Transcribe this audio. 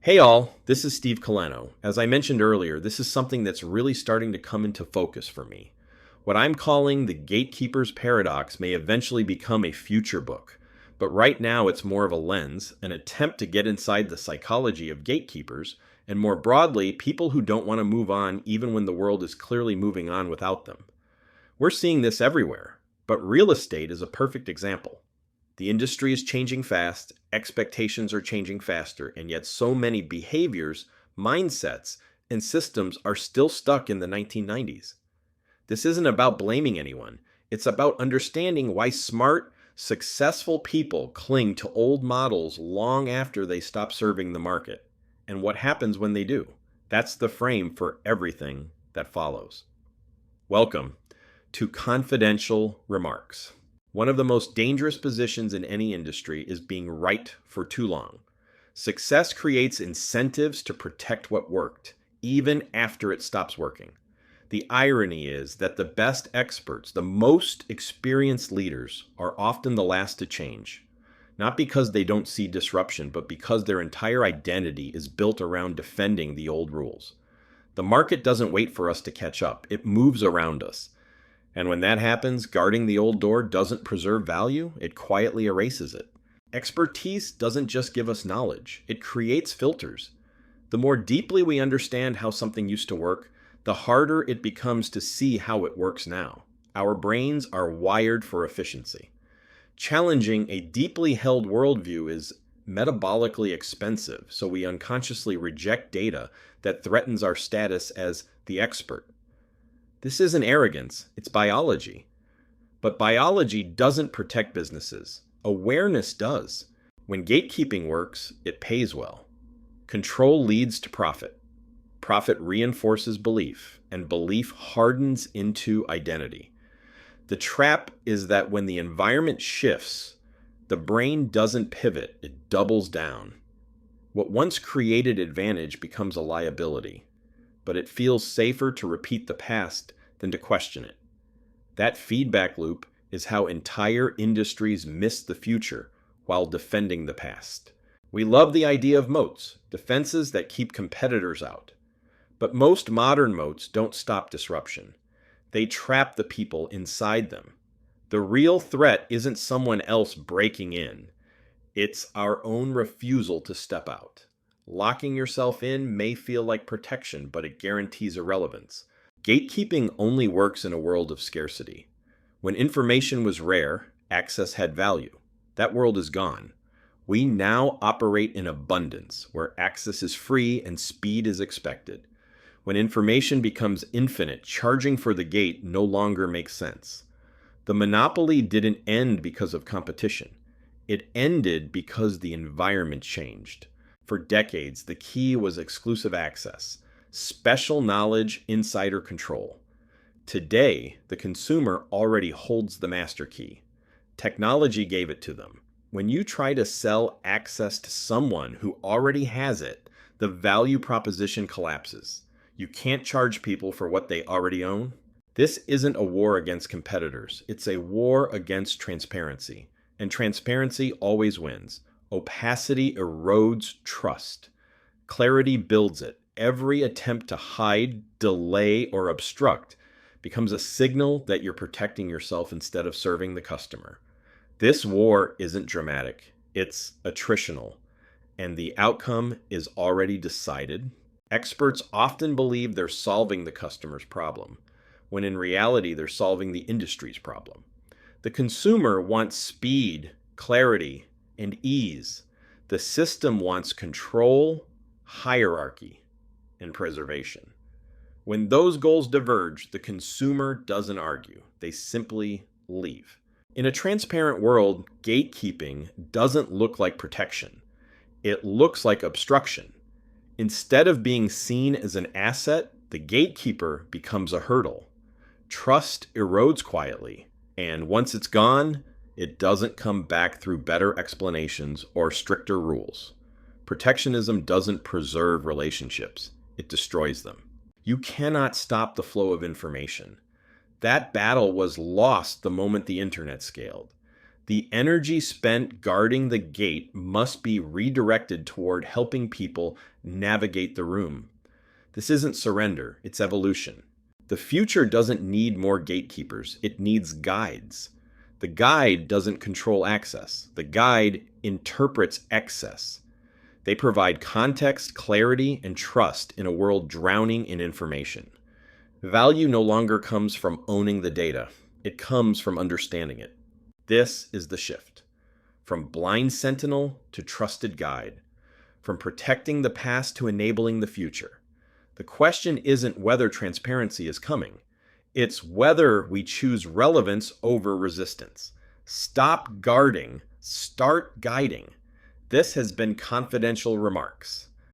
Hey all, this is Steve Coleno. As I mentioned earlier, this is something that's really starting to come into focus for me. What I'm calling the Gatekeeper's Paradox may eventually become a future book, but right now it's more of a lens, an attempt to get inside the psychology of gatekeepers, and more broadly, people who don't want to move on even when the world is clearly moving on without them. We're seeing this everywhere, but real estate is a perfect example. The industry is changing fast, expectations are changing faster, and yet so many behaviors, mindsets, and systems are still stuck in the 1990s. This isn't about blaming anyone. It's about understanding why smart, successful people cling to old models long after they stop serving the market, and what happens when they do. That's the frame for everything that follows. Welcome to Confidential Remarks. One of the most dangerous positions in any industry is being right for too long. Success creates incentives to protect what worked, even after it stops working. The irony is that the best experts, the most experienced leaders, are often the last to change. Not because they don't see disruption, but because their entire identity is built around defending the old rules. The market doesn't wait for us to catch up, it moves around us. And when that happens, guarding the old door doesn't preserve value, it quietly erases it. Expertise doesn't just give us knowledge, it creates filters. The more deeply we understand how something used to work, the harder it becomes to see how it works now. Our brains are wired for efficiency. Challenging a deeply held worldview is metabolically expensive, so we unconsciously reject data that threatens our status as the expert. This isn't arrogance, it's biology. But biology doesn't protect businesses. Awareness does. When gatekeeping works, it pays well. Control leads to profit. Profit reinforces belief, and belief hardens into identity. The trap is that when the environment shifts, the brain doesn't pivot, it doubles down. What once created advantage becomes a liability, but it feels safer to repeat the past than to question it. That feedback loop is how entire industries miss the future while defending the past. We love the idea of moats, defenses that keep competitors out. But most modern moats don't stop disruption. They trap the people inside them. The real threat isn't someone else breaking in. It's our own refusal to step out. Locking yourself in may feel like protection, but it guarantees irrelevance. Gatekeeping only works in a world of scarcity. When information was rare, access had value. That world is gone. We now operate in abundance, where access is free and speed is expected. When information becomes infinite, charging for the gate no longer makes sense. The monopoly didn't end because of competition. It ended because the environment changed. For decades, the key was exclusive access, special knowledge, insider control. Today, the consumer already holds the master key. Technology gave it to them. When you try to sell access to someone who already has it, the value proposition collapses. You can't charge people for what they already own. This isn't a war against competitors. It's a war against transparency. And transparency always wins. Opacity erodes trust. Clarity builds it. Every attempt to hide, delay, or obstruct becomes a signal that you're protecting yourself instead of serving the customer. This war isn't dramatic. It's attritional. And the outcome is already decided. Experts often believe they're solving the customer's problem, when in reality they're solving the industry's problem. The consumer wants speed, clarity, and ease. The system wants control, hierarchy, and preservation. When those goals diverge, the consumer doesn't argue. They simply leave. In a transparent world, gatekeeping doesn't look like protection. It looks like obstruction. Instead of being seen as an asset, the gatekeeper becomes a hurdle. Trust erodes quietly, and once it's gone, it doesn't come back through better explanations or stricter rules. Protectionism doesn't preserve relationships, it destroys them. You cannot stop the flow of information. That battle was lost the moment the internet scaled. The energy spent guarding the gate must be redirected toward helping people navigate the room. This isn't surrender, it's evolution. The future doesn't need more gatekeepers, it needs guides. The guide doesn't control access, the guide interprets excess. They provide context, clarity, and trust in a world drowning in information. Value no longer comes from owning the data, it comes from understanding it. This is the shift. From blind sentinel to trusted guide. From protecting the past to enabling the future. The question isn't whether transparency is coming. It's whether we choose relevance over resistance. Stop guarding, start guiding. This has been Confidential Remarks.